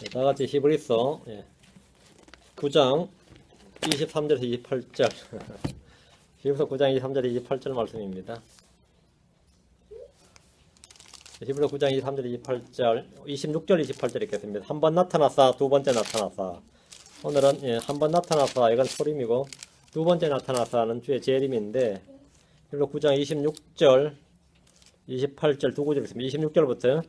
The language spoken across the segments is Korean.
다 같이 히브리서 9장 23절에서 28절 히브리서 9장 23절에서 28절 말씀입니다. 히브리서 9장 23절 28절 26절 28절 읽겠습니다. 한 번 나타나사 두 번째 나타나사. 오늘은 한 번 나타나사 이건 소림이고 두 번째 나타나사는 주의 재림인데 히브리서 9장 26절 28절 두 구절 있습니다. 26절부터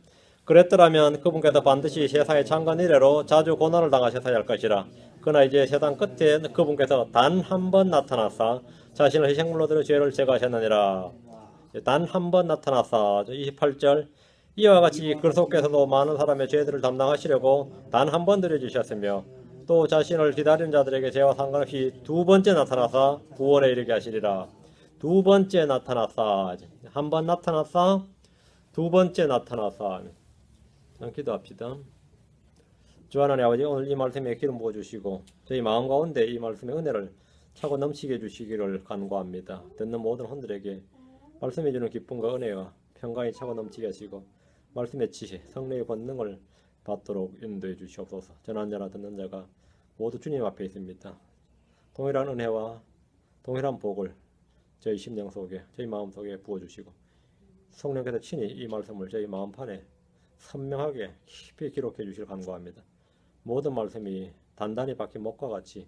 그랬더라면 그분께서 반드시 세상의 창건 이래로 자주 고난을 당하셔야 할 것이라. 그러나 이제 세상 끝에 그분께서 단 한 번 나타나사 자신을 희생물로 들여 죄를 제거하셨느니라. 단 한 번 나타나사 28절 이와 같이 그리스도께서도 많은 사람의 죄들을 담당하시려고 단 한 번 드려주셨으며 또 자신을 기다리는 자들에게 죄와 상관없이 두 번째 나타나사 구원에 이르게 하시리라. 두 번째 나타나사 한 번 나타나사 두 번째 나타나사. 기도합시다. 주 하나님 아버지, 오늘 이 말씀에 기름 부어주시고 저희 마음 가운데 이 말씀의 은혜를 차고 넘치게 해주시기를 간구합니다. 듣는 모든 혼들에게 말씀해 주는 기쁨과 은혜와 평강이 차고 넘치게 하시고 말씀의 지혜, 성령의 권능을 받도록 인도해 주시옵소서. 전하는 자나 듣는 자가 모두 주님 앞에 있습니다. 동일한 은혜와 동일한 복을 저희 심령 속에, 저희 마음 속에 부어주시고 성령께서 친히 이 말씀을 저희 마음판에 선명하게 깊이 기록해 주시길 간구합니다. 모든 말씀이 단단히 박힌 목과 같이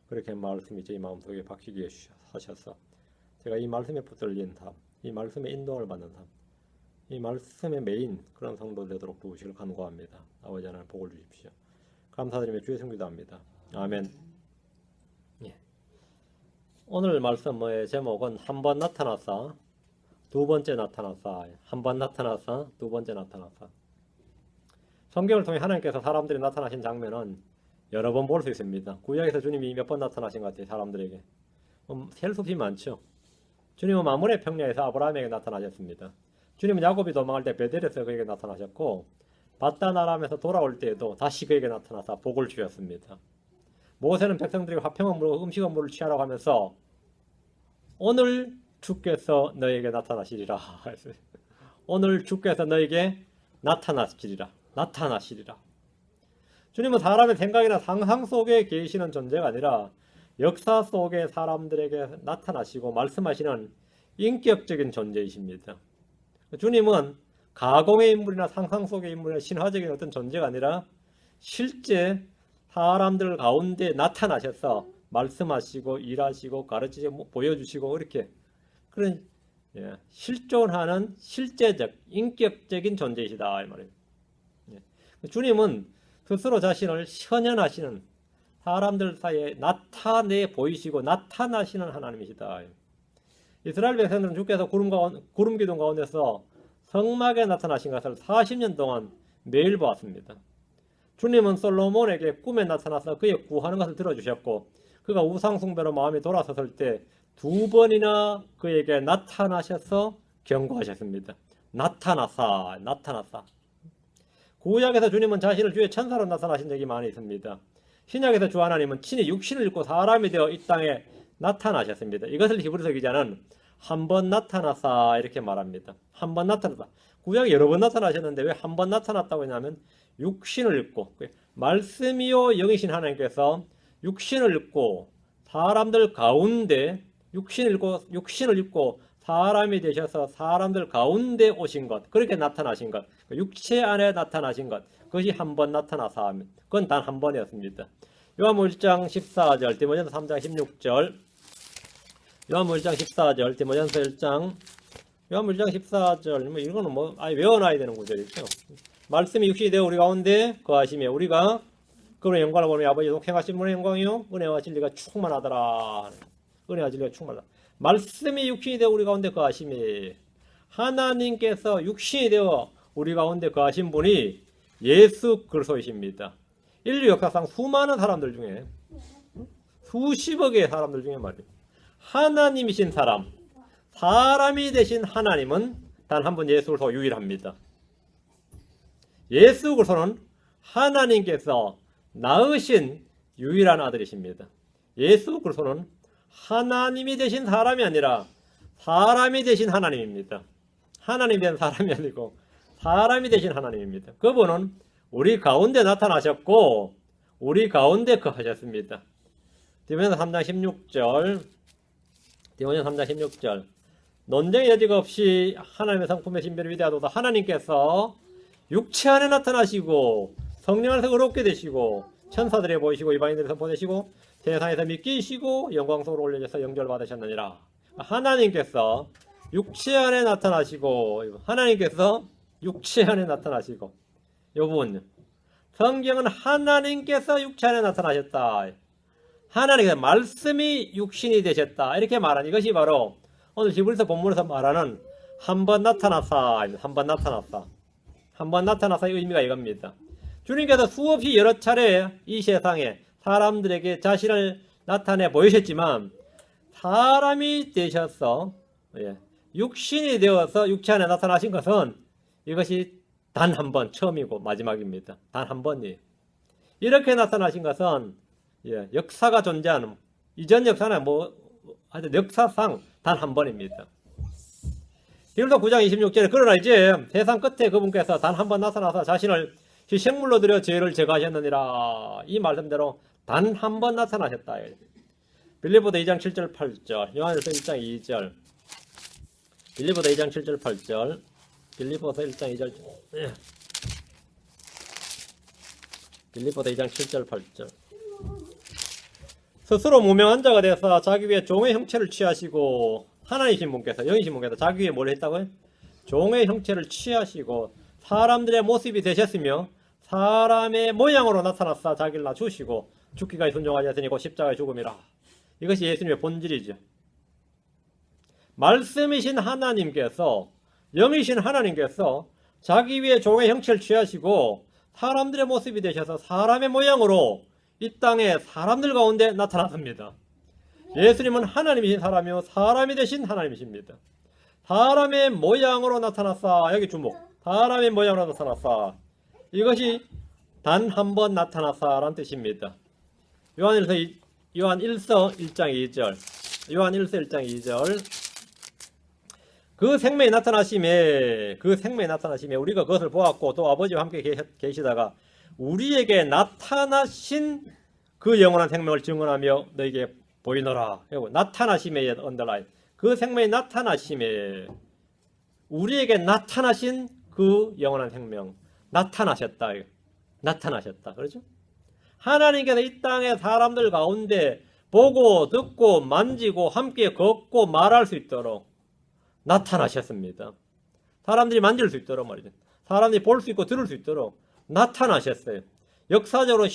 그렇게 말씀이 저희 마음속에 박히게 하셔서 제가 이 말씀에 붙들린 삶, 이 말씀의 인도를 받는 삶, 이 말씀의 메인 그런 성도 되도록 도우시길 간구합니다. 아버지 하나님 복을 주십시오. 감사드리며 주의 성기도 합니다. 아멘. 오늘 말씀의 제목은 한 번 나타나사 두 번째 나타나사. 한 번 나타나사 두 번째 나타나사. 성경을 통해 하나님께서 사람들이 나타나신 장면은 여러 번 볼 수 있습니다. 구약에서 주님이 몇 번 나타나신 것 같아요. 사람들에게 셀 수 없이 많죠. 주님은 마므레 평야에서 아브라함에게 나타나셨습니다. 주님은 야곱이 도망할 때 베델에서 그에게 나타나셨고 바단 아람에서 돌아올 때에도 다시 그에게 나타나서 복을 주셨습니다. 모세는 백성들에게 화평한 물과 음식한 물을 취하라고 하면서 오늘 주께서 너에게 나타나시리라. 오늘 주께서 너에게 나타나시리라. 주님은 사람의 생각이나 상상 속에 계시는 존재가 아니라 역사 속에 사람들에게 나타나시고 말씀하시는 인격적인 존재이십니다. 주님은 가공의 인물이나 상상 속의 인물이나 신화적인 어떤 존재가 아니라 실제 사람들 가운데 나타나셔서 말씀하시고 일하시고 가르치시고 보여주시고 이렇게 그런 실존하는 실제적 인격적인 존재이시다 이 말이에요. 주님은 스스로 자신을 현현하시는 사람들 사이에 나타내 보이시고 나타나시는 하나님이시다. 이스라엘 백성들은 주께서 구름 기둥 가운데서 성막에 나타나신 것을 40년 동안 매일 보았습니다. 주님은 솔로몬에게 꿈에 나타나서 그의 구하는 것을 들어주셨고 그가 우상숭배로 마음이 돌아섰을 때 두 번이나 그에게 나타나셔서 경고하셨습니다. 나타나사. 구약에서 주님은 자신을 주의 천사로 나타나신 적이 많이 있습니다. 신약에서 주 하나님은 친히 육신을 입고 사람이 되어 이 땅에 나타나셨습니다. 이것을 히브리서 기자는 한 번 나타나사 이렇게 말합니다. 한 번 나타나사. 구약에 여러 번 나타나셨는데 왜 한 번 나타났다고 했냐면 육신을 입고 말씀이요 영이신 하나님께서 육신을 입고 사람들 가운데 육신을 입고 사람이 되셔서 사람들 가운데 오신 것, 그렇게 나타나신 것, 육체 안에 나타나신 것, 그것이 한 번 나타나사 하면 그건 단 한 번이었습니다. 요한복음 1장 14절, 디모데전서 3장 16절, 요한복음 1장 14절, 디모데전서 1장, 요한복음 1장 14절, 이거는 외워놔야 되는 구절이죠. 말씀이 육신이 되어 우리 가운데 거하시며 우리가 그분의 영광을 보며 아버지 독행하신 분의 영광이요 은혜와 진리가 충만하더라. 은혜와 진리가 충만하다. 말씀이 육신이 되어 우리 가운데 거하시며 하나님께서 육신이 되어 우리 가운데 거하신 분이 예수 그리스도이십니다. 인류 역사상 수많은 사람들 중에 수십억의 사람들 중에 말이에요. 하나님이신 사람, 사람이 되신 하나님은 단 한 분 예수 그리스도 유일합니다. 예수 그리스도는 하나님께서 낳으신 유일한 아들이십니다. 예수 그리스도는 하나님이 되신 사람이 아니라 사람이 되신 하나님입니다. 하나님이 된 사람이 아니고 사람이 되신 하나님입니다. 그분은 우리 가운데 나타나셨고 우리 가운데 거하셨습니다. 디모데전서 3장 16절 디모데전서 3장 16절 논쟁의 여지가 없이 하나님의 성품의 신비를 위대하도다. 하나님께서 육체 안에 나타나시고 성령 안에서 의롭게 되시고 천사들에 보이시고 이방인들에서 보내시고 세상에서 믿기시고 영광 속으로 올려져서 영접을 받으셨느니라. 하나님께서 육체 안에 나타나시고 하나님께서 육체 안에 나타나시고 이 부분 성경은 하나님께서 육체 안에 나타나셨다. 하나님께서 말씀이 육신이 되셨다. 이렇게 말한 이것이 바로 오늘 히브리서 본문에서 말하는 한 번 나타나사, 한 번 나타나사. 한 번 나타나사의 의미가 이겁니다. 주님께서 수없이 여러 차례 이 세상에 사람들에게 자신을 나타내 보이셨지만 사람이 되셔서 육신이 되어서 육체 안에 나타나신 것은 이것이 단 한 번 처음이고 마지막입니다. 단 한 번이에요. 이렇게 나타나신 것은 역사가 존재하는 이전 역사는 하여튼 역사상 단 한 번입니다. 디모데전서 9장 26절에 그러나 이제 세상 끝에 그분께서 단 한 번 나타나서 자신을 희생물로 드려 죄를 제거하셨느니라. 이 말씀대로 단 한 번 나타나셨다. 빌립보서 2장 7절 8절 요한일서 1장 2절 빌립보서 2장 7절 8절 빌립보서 1장 2절 빌립보서 2장 7절 8절 스스로 무명한 자가 되어서 자기 위에 종의 형체를 취하시고 하나님이신 분께서 영이신 분께서 자기 위에 뭘 했다고요? 종의 형체를 취하시고 사람들의 모습이 되셨으며 사람의 모양으로 나타나사 자기를 낮추시고 죽기까지 순종하지 않으니 곧 십자가의 죽음이라. 이것이 예수님의 본질이죠. 말씀이신 하나님께서 영이신 하나님께서 자기 위에 종의 형체를 취하시고 사람들의 모습이 되셔서 사람의 모양으로 이 땅에 사람들 가운데 나타났습니다. 예수님은 하나님이신 사람이요 사람이 되신 하나님이십니다. 사람의 모양으로 나타났사. 여기 주목. 사람의 모양으로 나타났사. 이것이 단 한 번 나타났사라는 뜻입니다. 요한 1서 1장 2절 요한 1서 1장 2절 그 생명이 나타나심에 우리가 그것을 보았고 또 아버지와 함께 계시다가 우리에게 나타나신 그 영원한 생명을 증언하며 너에게 보이노라. 나타나심에 언더라인. 그 생명이 나타나심에 우리에게 나타나신 그 영원한 생명 나타나셨다. 그렇죠? 하나님께서 이 땅의 사람들 가운데 보고 듣고 만지고 함께 걷고 말할 수 있도록 나타나셨습니다. 사람들이 만질 수 있도록 말이죠. 사람들이 볼 수 있고 들을 수 있도록 나타나셨어요. 역사적으로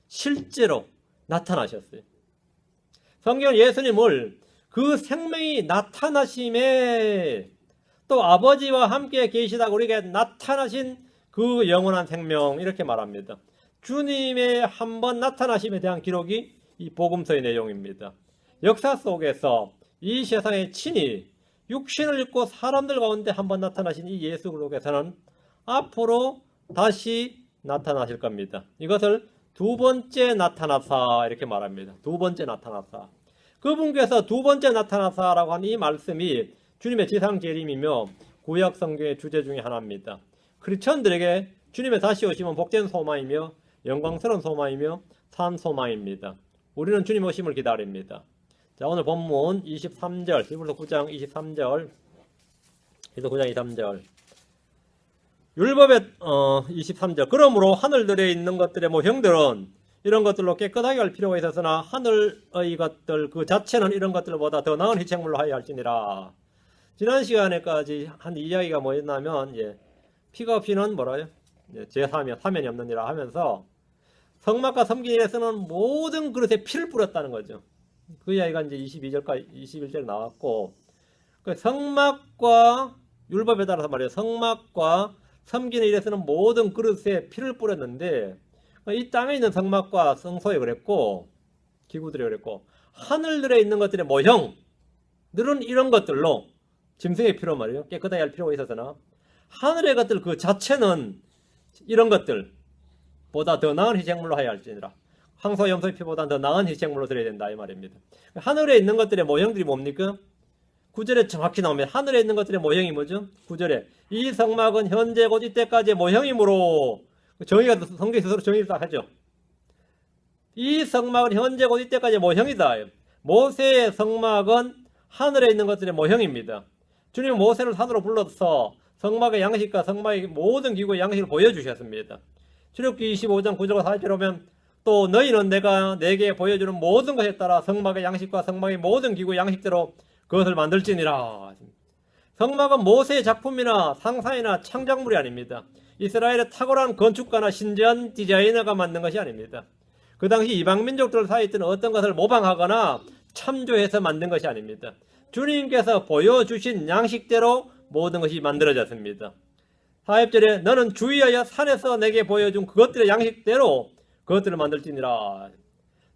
실제로 나타나셨어요. 성경은 예수님을 그 생명이 나타나심에 또 아버지와 함께 계시다가 우리에게 나타나신 그 영원한 생명 이렇게 말합니다. 주님의 한 번 나타나심에 대한 기록이 이 복음서의 내용입니다. 역사 속에서 이 세상에 친히 육신을 입고 사람들 가운데 한 번 나타나신 이 예수 그리스도께서는 앞으로 다시 나타나실 겁니다. 이것을 두 번째 나타나사 이렇게 말합니다. 두 번째 나타나사. 그분께서 두 번째 나타나사라고 하는 이 말씀이 주님의 지상 재림이며 구약 성경의 주제 중에 하나입니다. 크리스천들에게 주님의 다시 오심은 복된 소망이며 영광스러운 소망이며 산 소망입니다. 우리는 주님 오심을 기다립니다. 자, 오늘 본문 23절, 히브리서 9장 23절, 히브리서 9장 23절. 율법의 23절. 그러므로 하늘들에 있는 것들의 모형들은 이런 것들로 깨끗하게 할 필요가 있었으나 하늘의 것들 그 자체는 이런 것들보다 더 나은 희생물로 하여야 할지니라. 지난 시간에까지 한 이야기가 뭐였냐면 피가 없이는 뭐라요? 사면이 없느니라 하면서 성막과 섬기는 데서는 모든 그릇에 피를 뿌렸다는 거죠. 그 이야기가 이제 21절에 나왔고 그 성막과 율법에 따라서 말이에요. 성막과 섬기는 일에서는 모든 그릇에 피를 뿌렸는데 이 땅에 있는 성막과 성소에 그랬고 기구들이 그랬고 하늘들에 있는 것들의 모형들은 이런 것들로 짐승의 피로 말이에요. 깨끗하게 할 필요가 있어서나 하늘의 것들 그 자체는 이런 것들보다 더 나은 희생물로 하여야 할지니라. 황소 염소의 피보다 더 나은 희생물로 드려야 된다 이 말입니다. 하늘에 있는 것들의 모형들이 뭡니까? 9절에 정확히 나오면 하늘에 있는 것들의 모형이 뭐죠? 9절에 이 성막은 현재 곧 이때까지의 모형이므로 정의가 성경에 스스로 정의를 딱 하죠. 이 성막은 현재 곧 이때까지의 모형이다. 모세의 성막은 하늘에 있는 것들의 모형입니다. 주님은 모세를 산으로 불러서 성막의 양식과 성막의 모든 기구의 양식을 보여주셨습니다. 출애굽기 25장 9절과 40절에 보면 또 너희는 내가 내게 보여주는 모든 것에 따라 성막의 양식과 성막의 모든 기구의 양식대로 그것을 만들지니라. 성막은 모세의 작품이나 상상이나 창작물이 아닙니다. 이스라엘의 탁월한 건축가나 신전 디자이너가 만든 것이 아닙니다. 그 당시 이방민족들 사이에 있던 어떤 것을 모방하거나 참조해서 만든 것이 아닙니다. 주님께서 보여주신 양식대로 모든 것이 만들어졌습니다. 40절에 너는 주의하여 산에서 내게 보여준 그것들의 양식대로 그것들을 만들지니라.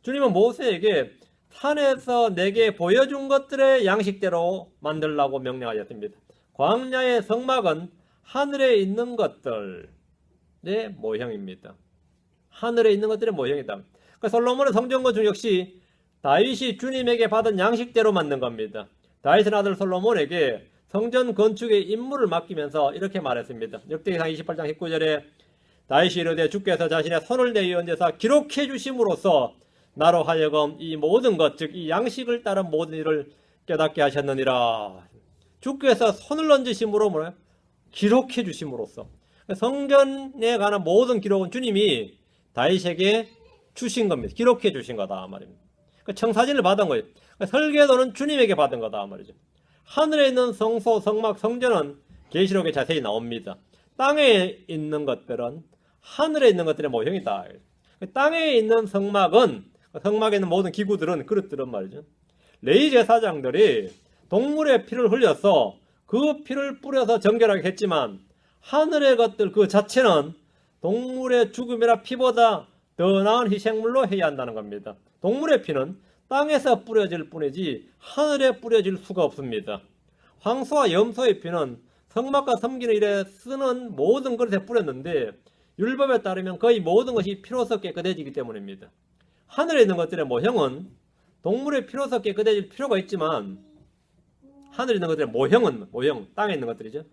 주님은 모세에게 산에서 내게 보여준 것들의 양식대로 만들라고 명령하셨습니다. 광야의 성막은 하늘에 있는 것들의 모형입니다. 하늘에 있는 것들의 모형이다. 솔로몬의 성전 건축 역시 다윗이 주님에게 받은 양식대로 만든 겁니다. 다윗의 아들 솔로몬에게 성전 건축의 임무를 맡기면서 이렇게 말했습니다. 역대기상 28장 19절에 다윗이 이르되 주께서 자신의 손을 내어 얹어서 기록해 주심으로써 나로 하여금 이 모든 것, 즉 이 양식을 따른 모든 일을 깨닫게 하셨느니라. 주께서 손을 얹으심으로 뭐예요? 기록해 주심으로써. 성전에 관한 모든 기록은 주님이 다윗에게 주신 겁니다. 기록해 주신 거다 말입니다. 청사진을 받은 거예요. 설계도는 주님에게 받은 거다 말이죠. 하늘에 있는 성소, 성막, 성전은 계시록에 자세히 나옵니다. 땅에 있는 것들은 하늘에 있는 것들의 모형이다. 땅에 있는 성막은, 성막에 있는 모든 기구들은, 그릇들은 말이죠. 레위 제사장들이 동물의 피를 흘려서 그 피를 뿌려서 정결하게 했지만 하늘의 것들 그 자체는 동물의 죽음이나 피보다 더 나은 희생물로 해야 한다는 겁니다. 동물의 피는 땅에서 뿌려질 뿐이지 하늘에 뿌려질 수가 없습니다. 황소와 염소의 피는 성막과 섬기는 일에 쓰는 모든 것에 뿌렸는데 율법에 따르면 거의 모든 것이 피로서 깨끗해지기 때문입니다. 하늘에 있는 것들의 모형은 동물의 피로서 깨끗해질 필요가 있지만 하늘에 있는 것들의 모형은 땅에 있는 것들이죠.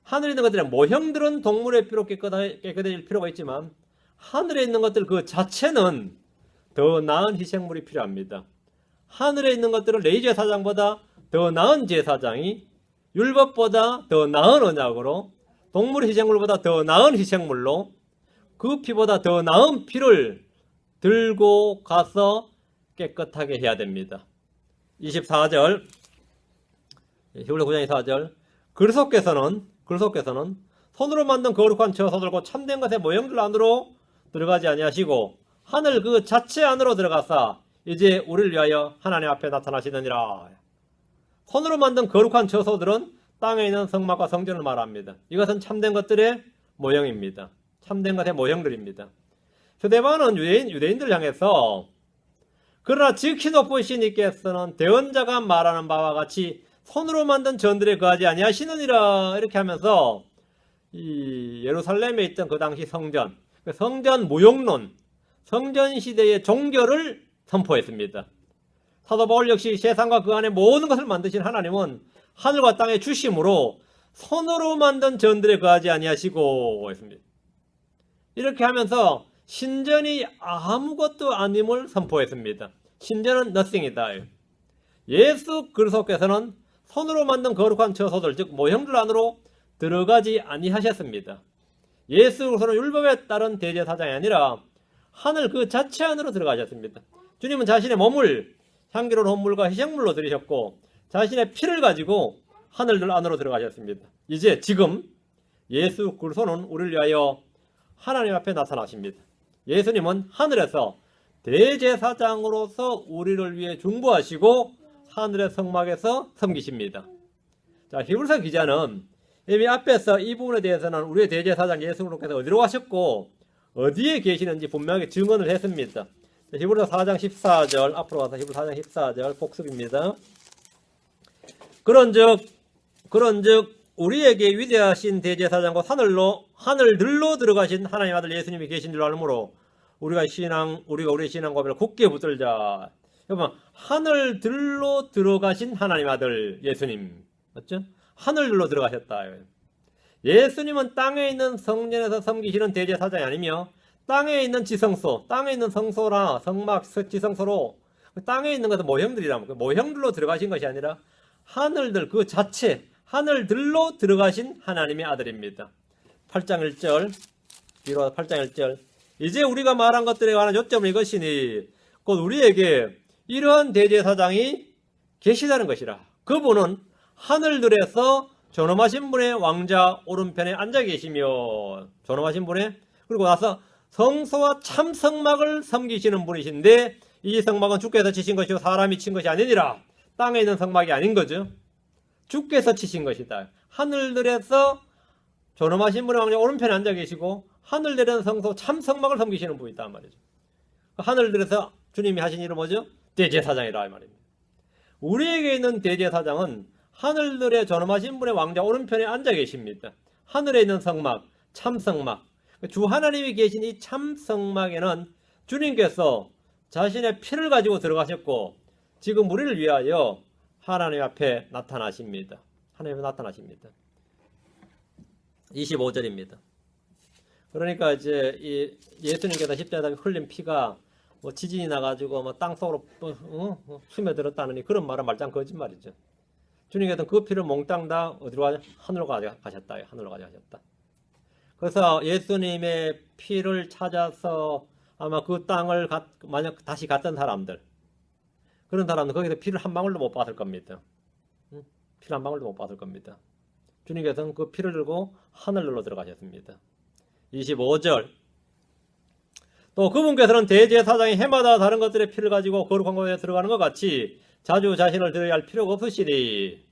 하늘에 있는 것들의 모형들은 동물의 피로 깨끗해질 필요가 있지만 하늘에 있는 것들 그 자체는 더 나은 희생물이 필요합니다. 하늘에 있는 것들은 레위 제사장보다 더 나은 제사장이 율법보다 더 나은 언약으로 동물 희생물보다 더 나은 희생물로 그 피보다 더 나은 피를 들고 가서 깨끗하게 해야 됩니다. 24절 히브리 9장 24절 그리스도께서는 손으로 만든 거룩한 처소들고 참된 것의 모형들 안으로 들어가지 아니하시고 하늘 그 자체 안으로 들어가사 이제 우리를 위하여 하나님 앞에 나타나시느니라. 손으로 만든 거룩한 처소들은 땅에 있는 성막과 성전을 말합니다. 이것은 참된 것들의 모형입니다. 참된 것의 모형들입니다. 스데반은 유대인들을 향해서 그러나 지극히 높으신 이께서는 대언자가 말하는 바와 같이 손으로 만든 전들에 거하지 아니하시느니라 이렇게 하면서 이 예루살렘에 있던 그 당시 성전 무용론, 성전 시대의 종교를 선포했습니다. 사도 바울 역시 세상과 그 안에 모든 것을 만드신 하나님은 하늘과 땅의 주심으로 손으로 만든 전들에 거하지 아니하시고 했습니다. 이렇게 하면서 신전이 아무것도 아님을 선포했습니다. 신전은 nothing이다. 예수 그리스도께서는 손으로 만든 거룩한 처소들, 즉 모형들 안으로 들어가지 아니하셨습니다. 예수 그리스도는 율법에 따른 대제사장이 아니라 하늘 그 자체 안으로 들어가셨습니다. 주님은 자신의 몸을 향기로운 헌물과 희생물로 드리셨고 자신의 피를 가지고 하늘들 안으로 들어가셨습니다. 이제 지금 예수 그리스도는 우리를 위하여 하나님 앞에 나타나십니다. 예수님은 하늘에서 대제사장으로서 우리를 위해 중보하시고 하늘의 성막에서 섬기십니다. 자, 히브리서 기자는 이미 앞에서 이 부분에 대해서는 우리의 대제사장 예수 그리스도께서 어디로 가셨고 어디에 계시는지 분명하게 증언을 했습니다. 히브리서 4장 14절 앞으로 가서 히브리서 4장 14절 복습입니다. 그런즉 우리에게 위대하신 대제사장과 하늘들로 들어가신 하나님 아들 예수님이 계신 줄 알므로 우리가 우리의 신앙 고백을 굳게 붙들자. 여러분, 하늘들로 들어가신 하나님 아들 예수님, 맞죠? 하늘들로 들어가셨다. 예수님은 땅에 있는 성전에서 섬기시는 대제사장이 아니며 땅에 있는 지성소, 땅에 있는 성소나 성막, 지성소로 땅에 있는 것은 모형들이라면 그 모형들로 들어가신 것이 아니라 하늘들 그 자체, 하늘들로 들어가신 하나님의 아들입니다. 8장 1절, 뒤로 8장 1절. 이제 우리가 말한 것들에 관한 요점은 이것이니 곧 우리에게 이러한 대제사장이 계시다는 것이라. 그분은 하늘들에서 존엄하신 분의 왕자 오른편에 앉아 계시며, 존엄하신 분의, 그리고 나서 성소와 참성막을 섬기시는 분이신데, 이 성막은 주께서 치신 것이고 사람이 친 것이 아니니라. 땅에 있는 성막이 아닌 거죠. 주께서 치신 것이다. 하늘들에서 존엄하신 분의 왕자 오른편에 앉아 계시고 하늘들에는 성소 참성막을 섬기시는 분이 있단 말이죠. 하늘들에서 주님이 하신 일은 뭐죠? 대제사장이라 이 말입니다. 우리에게 있는 대제사장은 하늘들의 존엄하신 분의 왕자 오른편에 앉아 계십니다. 하늘에 있는 성막, 참성막. 주 하나님이 계신 이 참성막에는 주님께서 자신의 피를 가지고 들어가셨고 지금 우리를 위하여 하나님 앞에 나타나십니다. 하나님 앞에 나타나십니다. 25절입니다. 그러니까 이제 이 예수님께서 십자가에 흘린 피가 뭐 지진이 나가지고 뭐 땅속으로 스며들었다느니 그런 말은 말짱 거짓말이죠. 주님께서는 그 피를 몽땅 다 어디로 하늘로 가셨다. 하늘로 가셨다. 그래서 예수님의 피를 찾아서 아마 그 땅을 만약 다시 갔던 사람들, 그런 사람은 거기서 피를 한 방울도 못 받을 겁니다. 피를 한 방울도 못 받을 겁니다. 주님께서는 그 피를 들고 하늘로 들어가셨습니다. 25절. 또 그분께서는 대제사장이 해마다 다른 것들의 피를 가지고 거룩한 곳에 들어가는 것 같이 자주 자신을 드려야 할 필요가 없으시니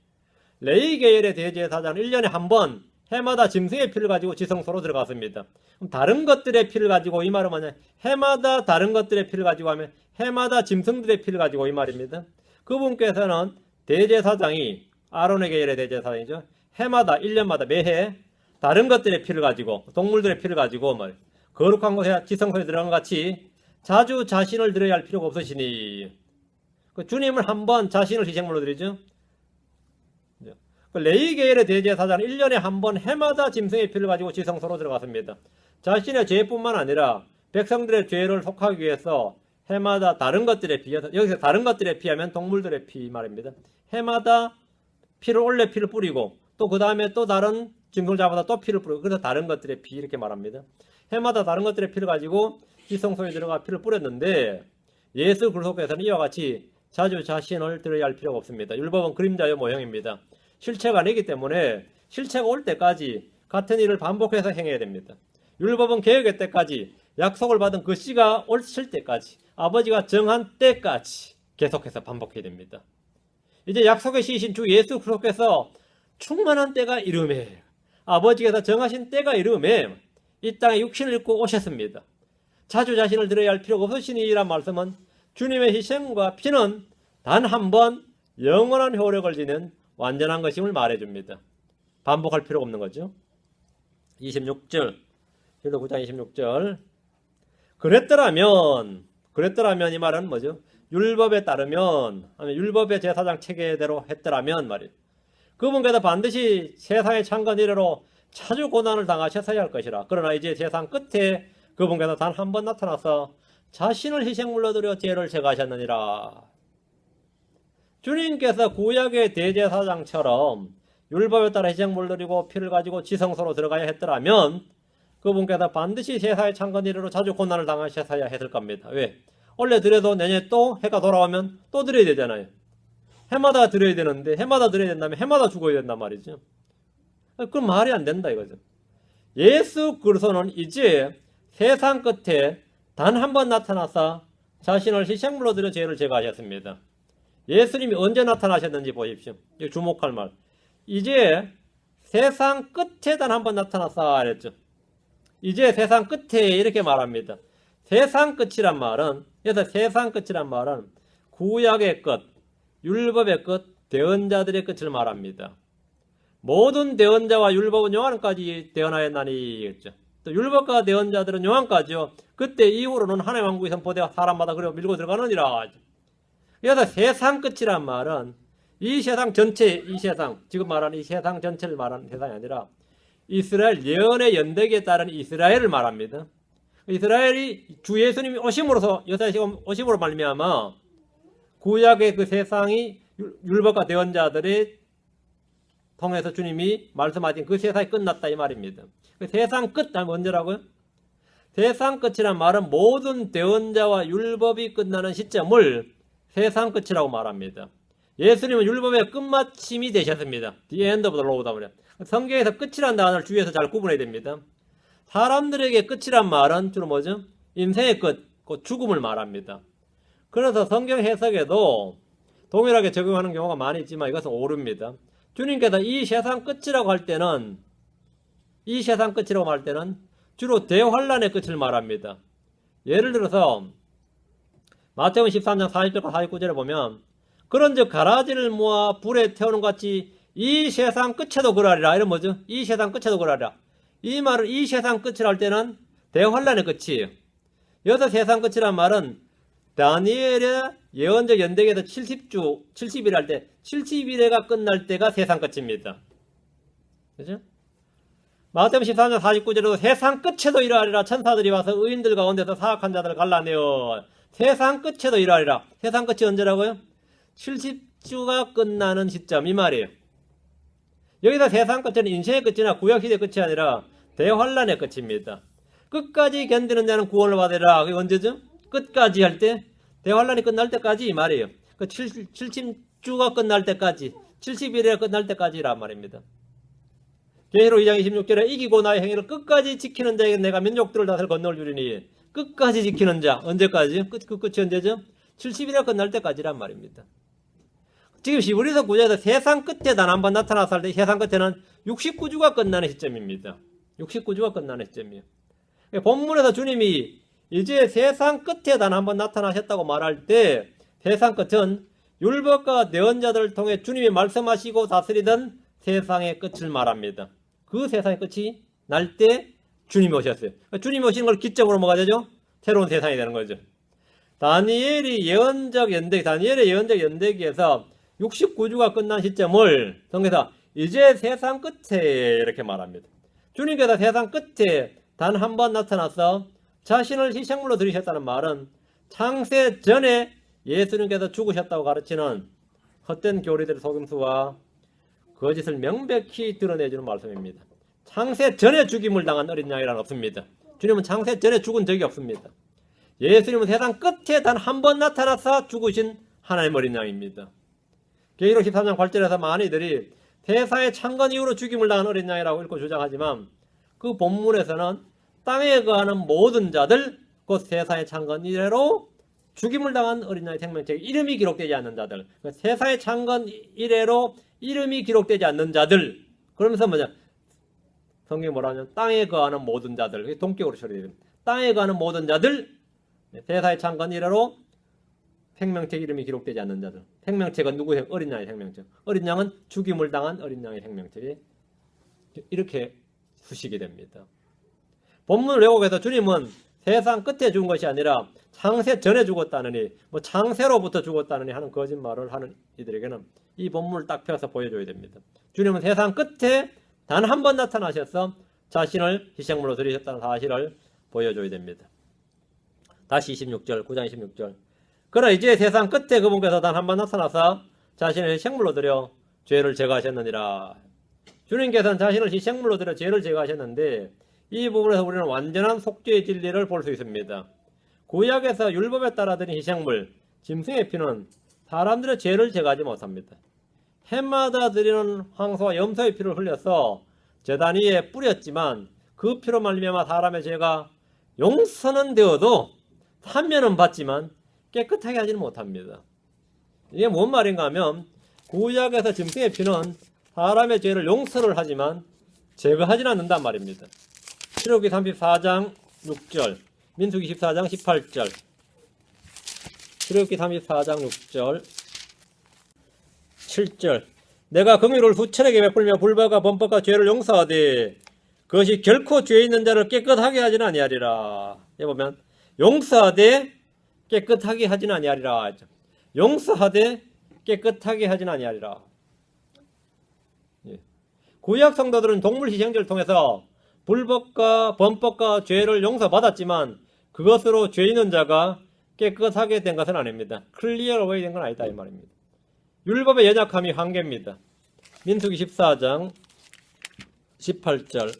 레위 계열의 대제사장은 1년에 한 번 해마다 짐승의 피를 가지고 지성소로 들어갔습니다. 그럼 다른 것들의 피를 가지고 이 말은 뭐냐? 해마다 다른 것들의 피를 가지고 하면 해마다 짐승들의 피를 가지고 이 말입니다. 그분께서는 대제사장이 아론의 계열의 대제사장이죠. 해마다 1년마다 매해 다른 것들의 피를 가지고 동물들의 피를 가지고 거룩한 곳에 지성소에 들어간 것 같이 자주 자신을 드려야 할 필요가 없으시니 주님을 한번 자신을 희생물로 드리죠. 레위 계열의 대제사장은 1년에 한 번 해마다 짐승의 피를 가지고 지성소로 들어갔습니다. 자신의 죄뿐만 아니라 백성들의 죄를 속하기 위해서 해마다 다른 것들의 피, 여기서 다른 것들의 피하면 동물들의 피 말입니다. 해마다 피를 원래 피를 뿌리고 또 그 다음에 또 다른 짐승을 잡아서 또 피를 뿌리고 그래서 다른 것들의 피 이렇게 말합니다. 해마다 다른 것들의 피를 가지고 지성소에 들어가 피를 뿌렸는데 예수 그리스도께서는 이와 같이 자주 자신을 드려야 할 필요가 없습니다. 율법은 그림자의 모형입니다. 실체가 아니기 때문에 실체가 올 때까지 같은 일을 반복해서 행해야 됩니다. 율법은 개혁의 때까지 약속을 받은 그 씨가 올 때까지 아버지가 정한 때까지 계속해서 반복해야 됩니다. 이제 약속의 씨이신 주 예수 그리스도께서 충만한 때가 이름에 아버지께서 정하신 때가 이름에 이 땅에 육신을 입고 오셨습니다. 자주 자신을 드려야 할 필요가 없으시니라는 말씀은 주님의 희생과 피는 단 한 번 영원한 효력을 지닌 완전한 것임을 말해줍니다. 반복할 필요가 없는 거죠. 26절, 히브리서 9장 26절. 그랬더라면 이 말은 뭐죠? 율법에 따르면, 아니면 율법의 제사장 체계대로 했더라면 말이에요. 그분께서 반드시 세상의 창건 이래로 자주 고난을 당하셨어야 할 것이라. 그러나 이제 세상 끝에 그분께서 단 한 번 나타나서 자신을 희생물로 드려 죄를 제거하셨느니라. 주님께서 구약의 대제사장처럼 율법에 따라 희생물을 드리고 피를 가지고 지성소로 들어가야 했더라면 그분께서 반드시 세상의 창건 이래로 자주 고난을 당하셨어야 했을 겁니다. 왜? 원래 드려도 내년에 또 해가 돌아오면 또 드려야 되잖아요. 해마다 드려야 되는데 해마다 드려야 된다면 해마다 죽어야 된단 말이죠. 그건 말이 안 된다 이거죠. 예수 그리스도는 이제 세상 끝에 단 한 번 나타나서 자신을 희생물로 드려 죄를 제거하셨습니다. 예수님이 언제 나타나셨는지 보십시오. 주목할 말. 이제 세상 끝에 단 한 번 나타나서 그랬죠. 이제 세상 끝에 이렇게 말합니다. 세상 끝이란 말은, 그래서 세상 끝이란 말은 구약의 끝, 율법의 끝, 대언자들의 끝을 말합니다. 모든 대언자와 율법은 요한까지 대언하였나니 했죠. 또 율법과 대언자들은 요한까지요. 그때 이후로는 하나님의 왕국이 선포되어 사람마다 그려 밀고 들어가느니라. 여기서 세상 끝이란 말은 이 세상 전체, 이 세상, 지금 말하는 이 세상 전체를 말하는 세상이 아니라 이스라엘 예언의 연대기에 따른 이스라엘을 말합니다. 이스라엘이 주 예수님이 오심으로서 여사시 오심으로 말미암아 구약의 그 세상이 율법과 대언자들이 통해서 주님이 말씀하신 그 세상이 끝났다 이 말입니다. 그 세상 끝 하면 언제라고요? 세상 끝이란 말은 모든 대언자와 율법이 끝나는 시점을 세상 끝이라고 말합니다. 예수님은 율법의 끝마침이 되셨습니다. The end of the law다 그래요. 성경에서 끝이란 단어를 주의해서 잘 구분해야 됩니다. 사람들에게 끝이란 말은 주로 뭐죠? 인생의 끝, 그 죽음을 말합니다. 그래서 성경 해석에도 동일하게 적용하는 경우가 많이 있지만 이것은 오릅니다. 주님께서 이 세상 끝이라고 할 때는 주로 대환란의 끝을 말합니다. 예를 들어서 마태복음 13장 40절과 49절에 보면 그런즉 가라지를 모아 불에 태우는 것 같이 이 세상 끝에도 그러하리라. 이런 뭐죠? 이 세상 끝에도 그러하리라. 이 말을 이 세상 끝이라 할 때는 대환란의 끝이에요. 여기서 세상 끝이란 말은 다니엘의 예언적 연대기에서 70일 할 때 70일에가 끝날 때가 세상 끝입니다. 그죠? 마태복음 13장 49절에도 세상 끝에도 이러하리라. 천사들이 와서 의인들 가운데서 사악한 자들을 갈라내어 세상 끝에도 이러하리라. 세상 끝이 언제라고요? 70주가 끝나는 시점 이 말이에요. 여기서 세상 끝은 인생의 끝이나 구약시대의 끝이 아니라 대환란의 끝입니다. 끝까지 견디는 자는 구원을 받으리라. 그게 언제죠? 끝까지 할 때 대환란이 끝날 때까지 이 말이에요. 그 70주가 끝날 때까지 70일에 끝날 때까지란 말입니다. 계시록 2장 26절에 이기고 나의 행위를 끝까지 지키는 자에게 내가 민족들을 다스릴 권능을 주리니 끝까지 지키는 자 언제까지? 그 끝이 언제죠? 70일에 끝날 때까지란 말입니다. 지금 히브리서 9장에서 세상 끝에 단 한 번 나타나서 할 때 세상 끝에는 69주가 끝나는 시점입니다. 69주가 끝나는 시점이에요. 본문에서 주님이 이제 세상 끝에 단 한 번 나타나셨다고 말할 때 세상 끝은 율법과 대언자들을 통해 주님이 말씀하시고 다스리던 세상의 끝을 말합니다. 그 세상의 끝이 날 때 주님이 오셨어요. 주님이 오시는 걸 기점으로 뭐가 되죠? 새로운 세상이 되는 거죠. 다니엘의 예언적 연대기에서 69주가 끝난 시점을 통해서 이제 세상 끝에 이렇게 말합니다. 주님께서 세상 끝에 단 한 번 나타나서 자신을 희생물로 드리셨다는 말은 창세 전에 예수님께서 죽으셨다고 가르치는 헛된 교리들의 속임수와 거짓을 명백히 드러내주는 말씀입니다. 창세 전에 죽임을 당한 어린 양이란 없습니다. 주님은 창세 전에 죽은 적이 없습니다. 예수님은 세상 끝에 단 한 번 나타나서 죽으신 하나님 어린 양입니다. 계시록 13장 8절에서 많이들이 세상의 창건 이후로 죽임을 당한 어린 양이라고 읽고 주장하지만 그 본문에서는 땅에 거하는 모든 자들 곧 세상의 창건 이래로 죽임을 당한 어린 양의 생명책에 이름이 기록되지 않는 자들, 세상의 창건 이래로 이름이 기록되지 않는 자들, 그러면서 뭐냐? 성경이 뭐라 하냐면 땅에 거하는 모든 자들, 동격으로 처리됩니다. 땅에 거하는 모든 자들, 세상의 창건 이래로 생명책 이름이 기록되지 않는 자들. 생명책은 누구의? 어린 양의 생명책. 어린 양은 죽임을 당한 어린 양의 생명책이 이렇게 수식이 됩니다. 본문 왜곡에서 주님은 세상 끝에 죽은 것이 아니라 창세 전에 죽었다느니 창세로부터 죽었다느니 하는 거짓말을 하는 이들에게는 이 본문을 딱 펴서 보여줘야 됩니다. 주님은 세상 끝에 단 한 번 나타나셔서 자신을 희생물로 드리셨다는 사실을 보여줘야 됩니다. 다시 26절, 9장 26절. 그러나 이제 세상 끝에 그분께서 단 한 번 나타나서 자신을 희생물로 드려 죄를 제거하셨느니라. 주님께서는 자신을 희생물로 드려 죄를 제거하셨는데 이 부분에서 우리는 완전한 속죄의 진리를 볼 수 있습니다. 구약에서 율법에 따라 드린 희생물, 짐승의 피는 사람들의 죄를 제거하지 못합니다. 해마다 드리는 황소와 염소의 피를 흘려서 제단 위에 뿌렸지만 그 피로 말미암아 사람의 죄가 용서는 되어도 사면은 받지만 깨끗하게 하지는 못합니다. 이게 뭔 말인가 하면 구약에서 짐승의 피는 사람의 죄를 용서를 하지만 제거하지는 않는단 말입니다. 출애굽기 34장 6절, 민수기 14장 18절, 출애굽기 34장 6절, 7절. 내가 긍휼을 수천에게 베풀며 불법과 범법과 죄를 용서하되 그것이 결코 죄 있는 자를 깨끗하게 하지는 아니하리라. 여기 보면 용서하되 깨끗하게 하지는 아니하리라. 용서하되 깨끗하게 하진 아니하리라. 예. 구약 성도들은 동물 희생제를 통해서 불법과 범법과 죄를 용서받았지만 그것으로 죄 있는 자가 깨끗하게 된 것은 아닙니다. 클리어 어웨이 된 건 아니다 이 말입니다. 율법의 연약함이 한계입니다. 민수기 14장 18절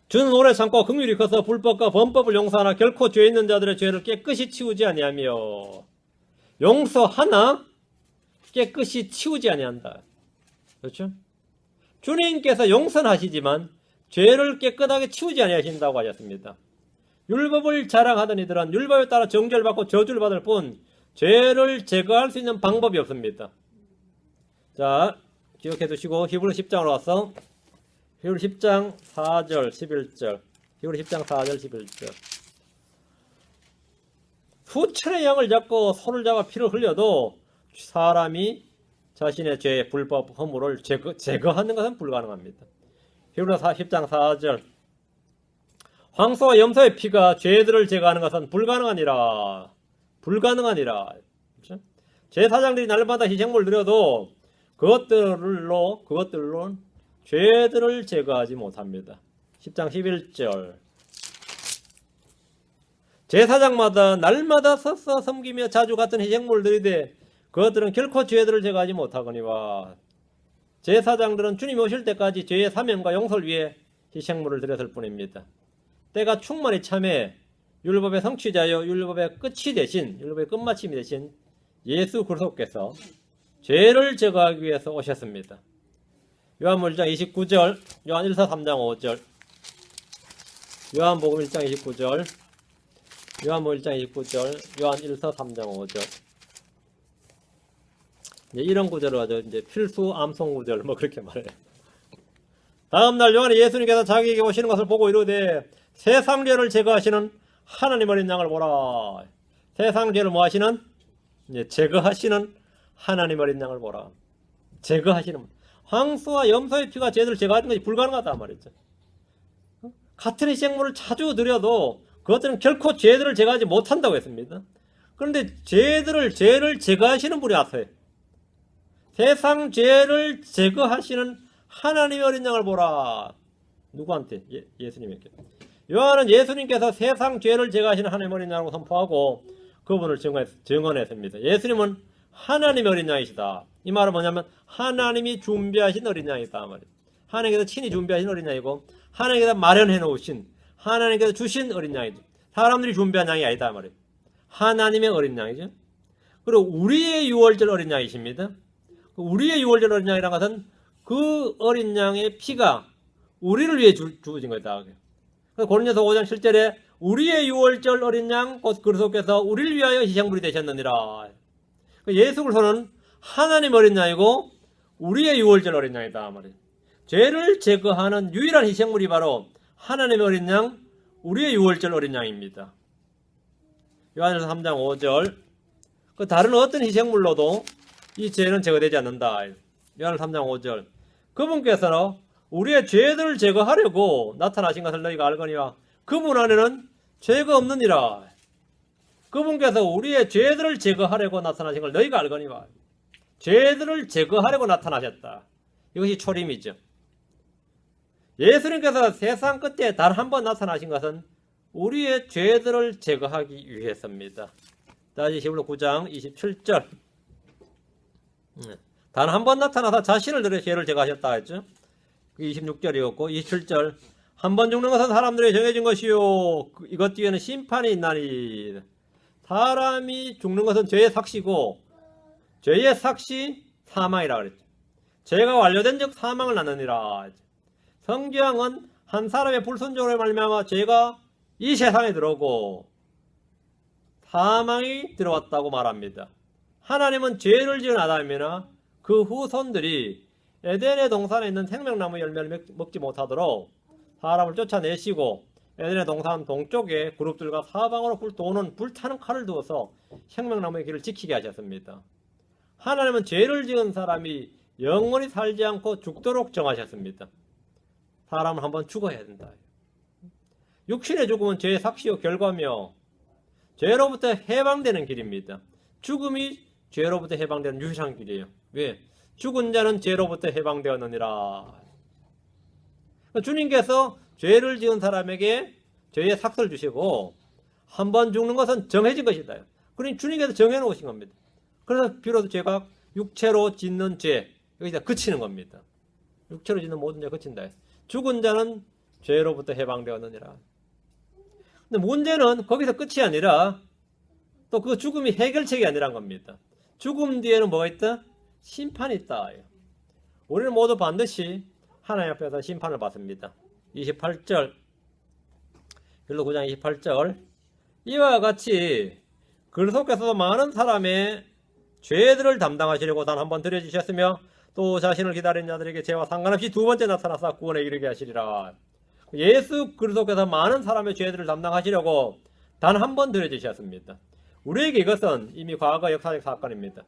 주는 오래 참고 긍휼이 커서 불법과 범법을 용서하나 결코 죄 있는 자들의 죄를 깨끗이 치우지 아니하며 용서하나 깨끗이 치우지 아니한다. 그렇죠? 주님께서 용서는 하시지만 죄를 깨끗하게 치우지 아니하신다고 하셨습니다. 율법을 자랑하던 이들은 율법에 따라 정죄를 받고 저주를 받을 뿐 죄를 제거할 수 있는 방법이 없습니다. 자, 기억해 두시고 히브리 10장으로 와서 히브리 10장 4절 11절 히브리 10장 4절 11절 수천의 양을 잡고 소를 잡아 피를 흘려도 사람이 자신의 죄의 불법 허물을 제거하는 것은 불가능합니다. 히브리 10장 4절 황소와 염소의 피가 죄들을 제거하는 것은 불가능하니라. 그렇죠? 제사장들이 날마다 희생물을 드려도 그것들로 죄들을 제거하지 못합니다. 10장 11절 제사장마다 날마다 서서 섬기며 자주 같은 희생물을 드리되 그것들은 결코 죄들을 제거하지 못하거니와 제사장들은 주님이 오실 때까지 죄의 사명과 용서를 위해 희생물을 드렸을 뿐입니다. 때가 충만히 참해 율법의 성취자여 율법의 끝이 되신 율법의 끝마침이 되신 예수 그리스도께서 죄를 제거하기 위해서 오셨습니다. 요한복음 1장 29절 요한 1서 3장 5절 요한복음 1장 29절 요한복음 1장 29절 요한 1서 3장 5절 이런 구절을 하죠. 이제 필수 암송 구절 뭐 그렇게 말해요. 다음날 요한이 예수님께서 자기에게 오시는 것을 보고 이르되 세상 죄를 제거하시는 하나님 어린 양을 보라. 세상 죄를 뭐 하시는? 제거하시는 하나님 어린 양을 보라. 제거하시는 황소와 염소의 피가 죄를 제거하는 것이 불가능하다 말이죠. 같은 희생물을 자주 드려도 그것들은 결코 죄들을 제거하지 못한다고 했습니다. 그런데 죄를 제거하시는 분이 왔어요. 세상 죄를 제거하시는 하나님의 어린 양을 보라. 누구한테? 예수님에게. 요한은 예수님께서 세상 죄를 제거하시는 하나님의 어린 양으로 선포하고 그분을 증언했습니다. 예수님은 하나님의 어린 양이시다. 이 말은 뭐냐면 하나님이 준비하신 어린 양이다 말이에요. 하나님께서 친히 준비하신 어린 양이고 하나님께서 마련해 놓으신 하나님께서 주신 어린 양이죠. 사람들이 준비한 양이 아니다 말이에요. 하나님의 어린 양이죠. 그리고 우리의 유월절 어린 양이십니다. 우리의 유월절 어린 양이라는 것은 그 어린 양의 피가 우리를 위해 주어진 거다. 고린도서 5장 7절에 우리의 유월절 어린 양 곧 그리스도께서 우리를 위하여 희생물이 되셨느니라. 예수 그리스도는 하나님 어린 양이고 우리의 유월절 어린 양이다 말이에요. 죄를 제거하는 유일한 희생물이 바로 하나님의 어린 양, 우리의 유월절 어린 양입니다. 요한일서 3장 5절 그 다른 어떤 희생물로도 이 죄는 제거되지 않는다. 요한일서 3장 5절 그분께서는 우리의 죄들을 제거하려고 나타나신 것을 너희가 알거니와 그분 안에는 죄가 없느니라. 그분께서 우리의 죄들을 제거하려고 나타나신 걸 너희가 알거니와 죄들을 제거하려고 나타나셨다. 이것이 초림이죠. 예수님께서 세상 끝에 단 한 번 나타나신 것은 우리의 죄들을 제거하기 위해서입니다. 다시 히브리 9장 27절 단 한 번 나타나서 자신을 들여 죄를 제거하셨다 했죠. 26절이었고 27절 한 번 죽는 것은 사람들에게 정해진 것이요 이것 뒤에는 심판이 있나니. 사람이 죽는 것은 죄의 삭시고 죄의 삭시 사망이라 그랬죠. 죄가 완료된 즉 사망을 낳느니라. 성경은 한 사람의 불순종으로 말미암아 죄가 이 세상에 들어오고 사망이 들어왔다고 말합니다. 하나님은 죄를 지은 아담이나 그 후손들이 에덴의 동산에 있는 생명나무 열매를 먹지 못하도록 사람을 쫓아내시고 에덴의 동산 동쪽에 그룹들과 사방으로 불타는 칼을 두어서 생명나무의 길을 지키게 하셨습니다. 하나님은 죄를 지은 사람이 영원히 살지 않고 죽도록 정하셨습니다. 사람은 한번 죽어야 된다. 육신의 죽음은 죄의 삭시요 결과며 죄로부터 해방되는 길입니다. 죽음이 죄로부터 해방되는 유일한 길이에요. 왜? 죽은 자는 죄로부터 해방되었느니라. 주님께서 죄를 지은 사람에게 죄의 삭스를 주시고 한 번 죽는 것은 정해진 것이다. 그러니 주님께서 정해놓으신 겁니다. 그래서 비로소 죄가 육체로 짓는 죄 여기서 그치는 겁니다. 육체로 짓는 모든 죄가 그친다. 죽은 자는 죄로부터 해방되었느니라. 근데 문제는 거기서 끝이 아니라 또 그 죽음이 해결책이 아니란 겁니다. 죽음 뒤에는 뭐가 있다? 심판이 있다. 우리는 모두 반드시 하나님 앞에서 심판을 받습니다. 28절 빌로 9장 28절 이와 같이 그리스도께서도 많은 사람의 죄들을 담당하시려고 단 한 번 드려주셨으며 또 자신을 기다리는 자들에게 죄와 상관없이 두 번째 나타나사 구원에 이르게 하시리라. 예수 그리스도께서 많은 사람의 죄들을 담당하시려고 단 한 번 드려주셨습니다. 우리에게 이것은 이미 과거 역사적 사건입니다.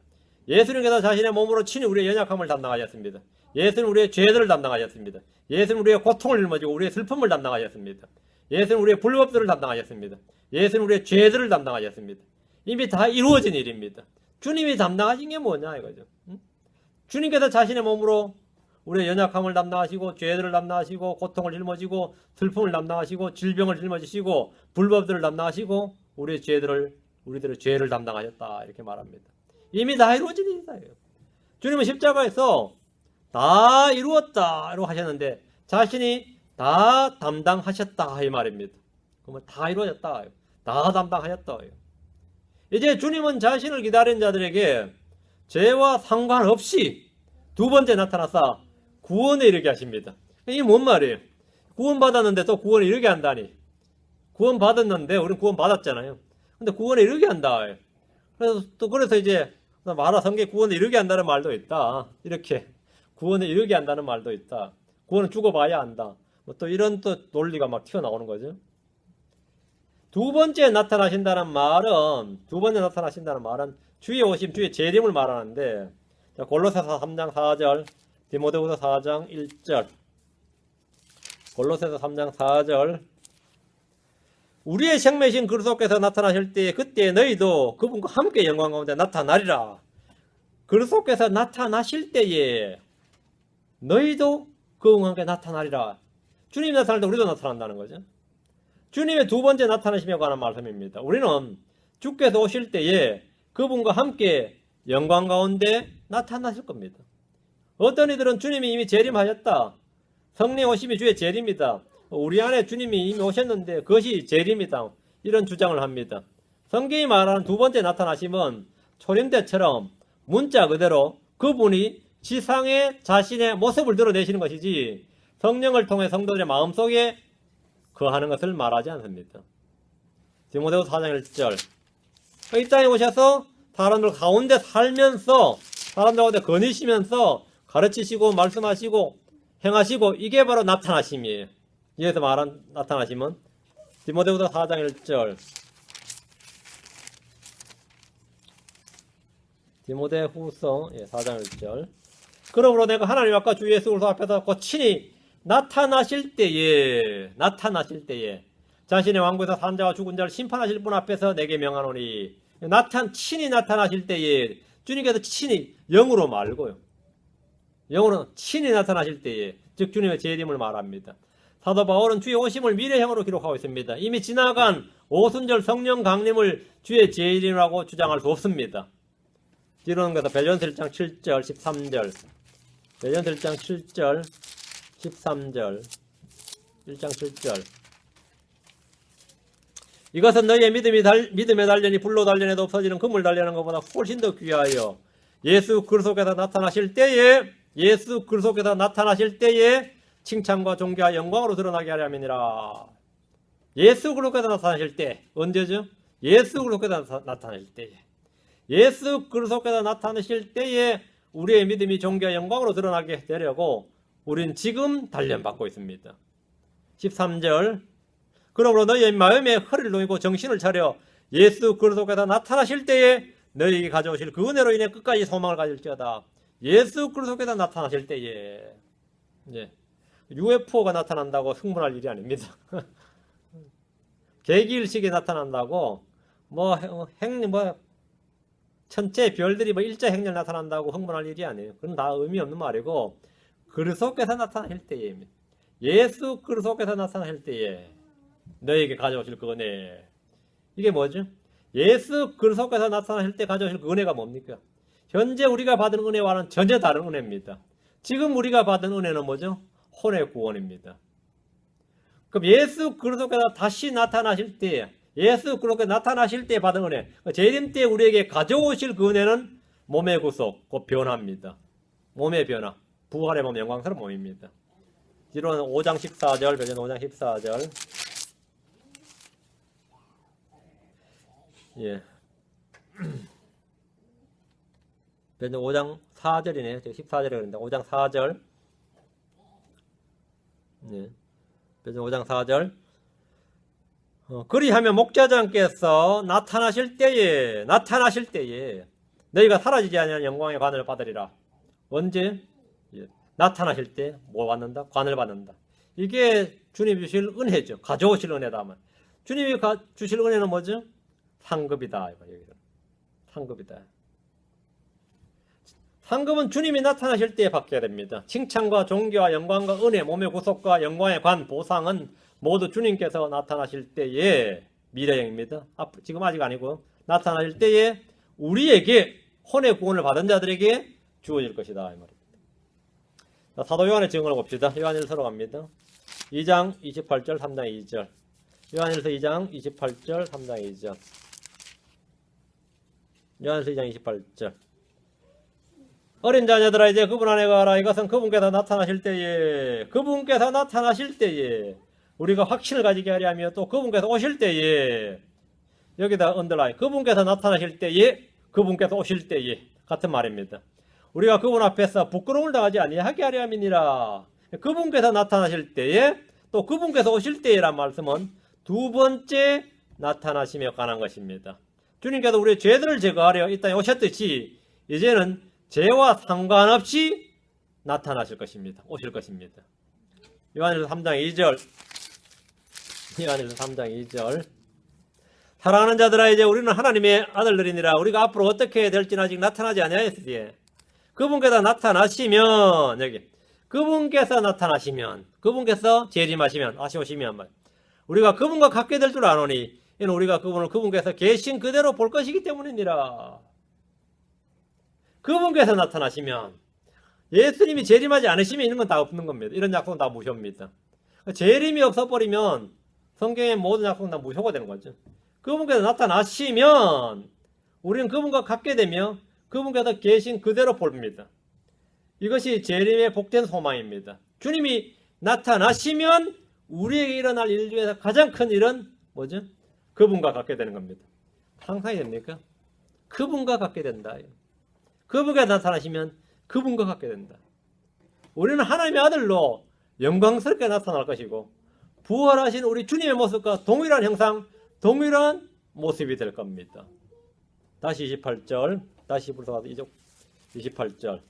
예수님께서 자신의 몸으로 친히 우리의 연약함을 담당하셨습니다. 예수는 우리의 죄들을 담당하셨습니다. 예수는 우리의 고통을 짊어지고 우리의 슬픔을 담당하셨습니다. 예수는 우리의 불법들을 담당하셨습니다. 예수는 우리의 죄들을 담당하셨습니다. 이미 다 이루어진 일입니다. 주님이 담당하신 게 뭐냐 이거죠. 주님께서 자신의 몸으로 우리의 연약함을 담당하시고 죄들을 담당하시고 고통을 짊어지고 슬픔을 담당하시고 질병을 짊어지시고 불법들을 담당하시고 우리들의 죄를 담당하셨다 이렇게 말합니다. 이미 다 이루어진 일이다. 주님은 십자가에서 다 이루었다 라고 하셨는데 자신이 다 담당하셨다 이 말입니다. 그러면 다 이루어졌다. 다 담당하셨다. 이제 주님은 자신을 기다리는 자들에게 죄와 상관없이 두 번째 나타나사 구원에 이르게 하십니다. 이게 뭔 말이에요? 구원받았는데 또 구원에 이르게 한다니. 구원받았는데 우리는 구원받았잖아요. 근데 구원에 이르게 한다. 그래서 이제 성경에 구원에 이르게 한다는 말도 있다. 이렇게 구원에 이르게 한다는 말도 있다. 구원은 죽어봐야 한다. 또 이런 또 논리가 막 튀어나오는 거죠. 두 번째 나타나신다는 말은 주의 오심, 주의 재림을 말하는데 골로새서 3장 4절, 디모데후서 4장 1절, 골로새서 3장 4절 우리의 생명이신 그리스도께서 나타나실 때 그때 너희도 그분과 함께 영광 가운데 나타나리라. 그리스도께서 나타나실 때에 너희도 그분과 함께 나타나리라. 주님이 나타날 때 우리도 나타난다는 거죠. 주님의 두 번째 나타나심에 관한 말씀입니다. 우리는 주께서 오실 때에 그분과 함께 영광 가운데 나타나실 겁니다. 어떤 이들은 주님이 이미 재림하셨다. 성령 오심이 주의 재림이다. 우리 안에 주님이 이미 오셨는데 그것이 재림이다. 이런 주장을 합니다. 성경이 말하는 두 번째 나타나심은 초림때처럼 문자 그대로 그분이 지상에 자신의 모습을 드러내시는 것이지 성령을 통해 성도들의 마음속에 거하는 것을 말하지 않습니다. 디모데후서 4장 1절 이 땅에 오셔서 사람들 가운데 살면서 사람들 가운데 거니시면서 가르치시고 말씀하시고 행하시고 이게 바로 나타나심이에요. 여기서 말한 나타나심은 디모데후서 4장 1절 디모데후서 4장 1절 그러므로 내가 하나님 앞과 주 예수 그리스도 앞에서 곧 친히 나타나실 때에 자신의 왕국에서 산 자와 죽은 자를 심판하실 분 앞에서 내게 명하노니 친히 나타나실 때에 주님께서 친히 영으로 말고요. 영으로 친히 나타나실 때에 즉 주님의 재림을 말합니다. 사도 바울은 주의 오심을 미래형으로 기록하고 있습니다. 이미 지나간 오순절 성령 강림을 주의 재림이라고 주장할 수 없습니다. 이러는 것은 베드로전서 1장 7절 13절 베드로전서 1장 7절 13절 1장 7절 이것은 너희의 믿음의 단련이 불로 단련해도 없어지는 금을 단련하는 것보다 훨씬 더 귀하여 예수 그리스도께서 나타나실 때에 칭찬과 존귀와 영광으로 드러나게 하려 함이니라. 예수 그리스도께서 나타나실 때 언제죠? 예수 그리스도께서 나타나실 때에 예수 그리스도께서 나타나실 때에 우리의 믿음이 존귀와 영광으로 드러나게 되려고 우린 지금 단련받고 있습니다. 13절 그러므로 너희의 마음에 허리를 놓이고 정신을 차려 예수 그리스도께서 나타나실 때에 너희에게 가져오실 그 은혜로 인해 끝까지 소망을 가질지어다. 예수 그리스도께서 나타나실 때에 UFO가 나타난다고 흥분할 일이 아닙니다. 개기일식이 나타난다고 천체 별들이 일자 행렬 나타난다고 흥분할 일이 아니에요. 그건 다 의미 없는 말이고, 그리스도께서 나타나실 때에, 예수 그리스도께서 나타나실 때에 너에게 가져오실 그 은혜. 이게 뭐죠? 예수 그리스도께서 나타나실 때 가져오실 그 은혜가 뭡니까? 현재 우리가 받은 은혜와는 전혀 다른 은혜입니다. 지금 우리가 받은 은혜는 뭐죠? 혼의 구원입니다. 그럼 예수 그리스도께서 다시 나타나실 때, 예수 그리스도께서 나타나실 때 받은 은혜, 재림 때 우리에게 가져오실 그 은혜는 몸의 구속, 곧 변화입니다. 몸의 변화, 부활의 몸, 영광스러운 몸입니다. 뒤로는 5장 14절, 베드로 5장 14절. 예. 베드로 5장 4절이네요. 14절에 그랬는데 5장 4절. 예. 베드로 5장 4절. 그리하면 목자장께서 나타나실 때에 너희가 사라지지 아니하는 영광의 관을 받으리라. 언제? 예. 나타나실 때 뭐 받는다? 관을 받는다. 이게 주님이 주실 은혜죠. 가져오실 은혜다. 주님이 주실 은혜는 뭐죠? 상급이다. 상급이다. 상급은 주님이 나타나실 때에 받게 됩니다. 칭찬과 존귀와 영광과 은혜, 몸의 구속과 영광의 관, 보상은 모두 주님께서 나타나실 때에 미래형입니다. 지금 아직 아니고 나타나실 때에 우리에게 혼의 구원을 받은 자들에게 주어질 것이다. 이 말입니다. 자, 사도 요한의 증언을 봅시다. 요한일서로 갑니다. 2장 28절, 3장 2절. 요한일서 2장 28절, 3장 2절. 요한일서 2장 28절. 어린 자녀들아 이제 그분 안에 가라. 이것은 그분께서 나타나실 때에 우리가 확신을 가지게 하려 하며 또 그분께서 오실 때에 여기다 언더라인 그분께서 나타나실 때에 그분께서 오실 때에 같은 말입니다. 우리가 그분 앞에서 부끄러움을 당하지 아니하게 하려 함이니라. 그분께서 나타나실 때에 또 그분께서 오실 때에란 말씀은 두 번째 나타나시며 관한 것입니다. 주님께서 우리의 죄들을 제거하려 이 땅에 오셨듯이 이제는 죄와 상관없이 나타나실 것입니다. 오실 것입니다. 요한일서 3장 2절. 요한일서 3장 2절. 사랑하는 자들아 이제 우리는 하나님의 아들들이니라. 우리가 앞으로 어떻게 될지는 아직 나타나지 아니하였으니 그분께서 나타나시면 여기 그분께서 나타나시면 그분께서 재림하시면 다시 오시면 우리가 그분과 같게 될 줄 아노니 이는 우리가 그분께서 계신 그대로 볼 것이기 때문이니라. 그분께서 나타나시면 예수님이 재림하지 않으시면 이런 건 다 없는 겁니다. 이런 약속은 다 무효입니다. 재림이 없어버리면 성경의 모든 약속은 다 무효가 되는 거죠. 그분께서 나타나시면 우리는 그분과 같게 되며 그분께서 계신 그대로 봅니다. 이것이 재림의 복된 소망입니다. 주님이 나타나시면 우리에게 일어날 일 중에서 가장 큰 일은 뭐죠? 그분과 같게 되는 겁니다. 상상이 됩니까? 그분과 같게 된다. 그분께서 나타나시면 그분과 같게 된다. 우리는 하나님의 아들로 영광스럽게 나타날 것이고 부활하신 우리 주님의 모습과 동일한 형상, 동일한 모습이 될 겁니다. 다시 28절, 다시 불러서 28절.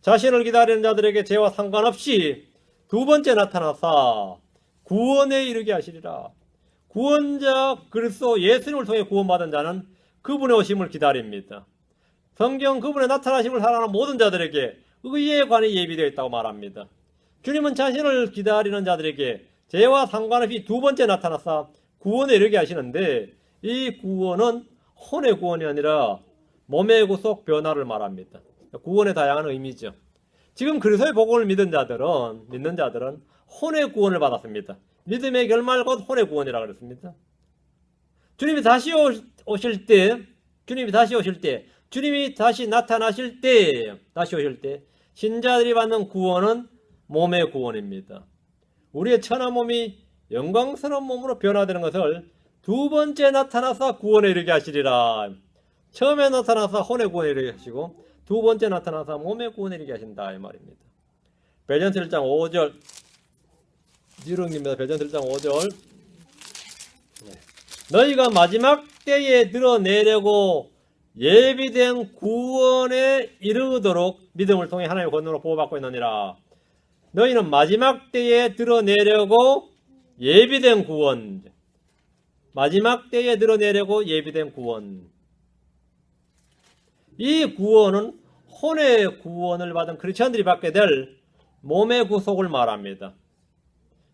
자신을 기다리는 자들에게 죄와 상관없이 두 번째 나타나사 구원에 이르게 하시리라. 구원자 그리스도 예수님을 통해 구원받은 자는 그분의 오심을 기다립니다. 성경 그분의 나타나심을 사랑하는 모든 자들에게 의의 관이 예비되어 있다고 말합니다. 주님은 자신을 기다리는 자들에게 죄와 상관없이 두 번째 나타나사 구원에 이르게 하시는데 이 구원은 혼의 구원이 아니라 몸의 구속 변화를 말합니다. 구원의 다양한 의미죠. 지금 그리스도의 복음을 믿는 자들은 혼의 구원을 받았습니다. 믿음의 결말 곧 혼의 구원이라고 그랬습니다. 주님이 다시 오실 때 주님이 다시 나타나실 때 신자들이 받는 구원은 몸의 구원입니다. 우리의 천한 몸이 영광스러운 몸으로 변화되는 것을 두 번째 나타나서 구원에 이르게 하시리라. 처음에 나타나서 혼의 구원에 이르게 하시고 두 번째 나타나서 몸의 구원에 이르게 하신다 이 말입니다. 베드로전서 1장 5절 지름입니다. 베드로전서 1장 5절 너희가 마지막 때에 드러내려고 예비된 구원에 이르도록 믿음을 통해 하나님의 권능으로 보호받고 있느니라. 너희는 마지막 때에 드러내려고 예비된 구원 마지막 때에 드러내려고 예비된 구원. 이 구원은 혼의 구원을 받은 크리스천들이 받게 될 몸의 구속을 말합니다.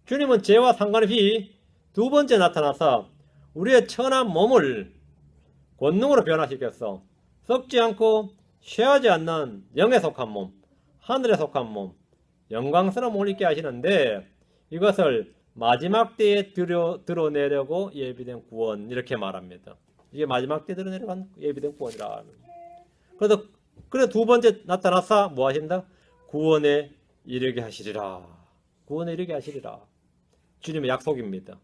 주님은 죄와 상관없이 두 번째 나타나서 우리의 천한 몸을 권능으로 변화시켰어. 썩지 않고 쇠하지 않는 영에 속한 몸, 하늘에 속한 몸, 영광스러운 몸을 입게 하시는데 이것을 마지막 때에 드러내려고 예비된 구원 이렇게 말합니다. 이게 마지막 때에 드러내려고 한 예비된 구원이라. 그래서 두 번째 나타나서 뭐 하신다? 구원에 이르게 하시리라. 구원에 이르게 하시리라. 주님의 약속입니다.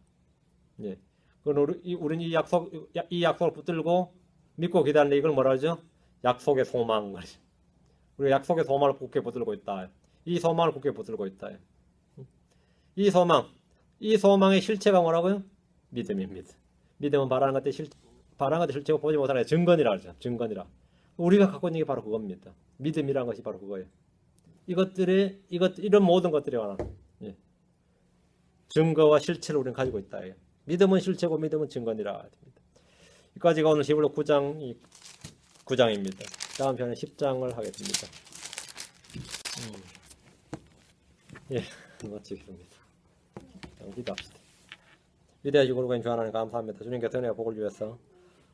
예. 우리는 이 약속을 붙들고 믿고 기다리는 이걸 뭐라 하죠? 약속의 소망. 우리가 약속의 소망을 굳게 붙들고 있다. 이 소망을 굳게 붙들고 있다. 이 소망의 실체가 뭐라고요? 믿음입니다. 믿음은 바라는 것들 실체고 보지 못하는 증거니라 하죠. 증거니라. 우리가 갖고 있는 게 바로 그겁니다. 믿음이라는 것이 바로 그거예요. 이런 모든 것들이 하나. 예. 증거와 실체를 우리는 가지고 있다. 믿음은 실체고 믿음은 증거니라. 여기까지가 오늘 히브리서 9장입니다. 다음 편은 10장을 하겠습니다. 예, 마치겠습니다. 기도합시다. 위대하시고 거룩한 주 하나님 감사합니다. 주님께서 은혜와 복을 주셔서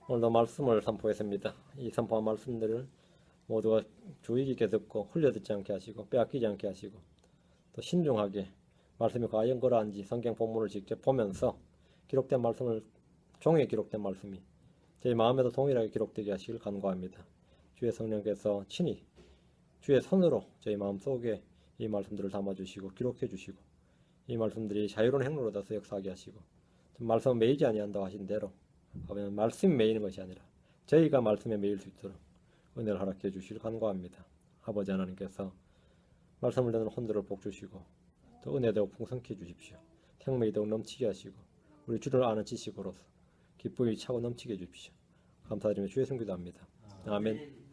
오늘도 말씀을 선포했습니다. 이 선포한 말씀들을 모두가 주의 깊게 듣고 흘려듣지 않게 하시고 빼앗기지 않게 하시고 또 신중하게 말씀이 과연 그러한지 성경 본문을 직접 보면서 기록된 말씀을 종이에 기록된 말씀이 제 마음에도 동일하게 기록되게 하시길 간구합니다. 주의 성령께서 친히 주의 손으로 저희 마음속에 이 말씀들을 담아주시고 기록해 주시고 이 말씀들이 자유로운 행로로 다서 역사하게 하시고 말씀은 매이지 아니한다고 하신 대로 아버지 말씀이 매이는 것이 아니라 저희가 말씀에 매일 수 있도록 은혜를 허락해 주시길 간구합니다. 아버지 하나님께서 말씀을 듣는 혼들을 복 주시고 또 은혜도 풍성케 주십시오. 생명이 더욱 넘치게 하시고 우리 주를 아는 지식으로서 기쁨이 차고 넘치게 해주십시오. 감사드리며 주의 성기도 합니다. 아멘.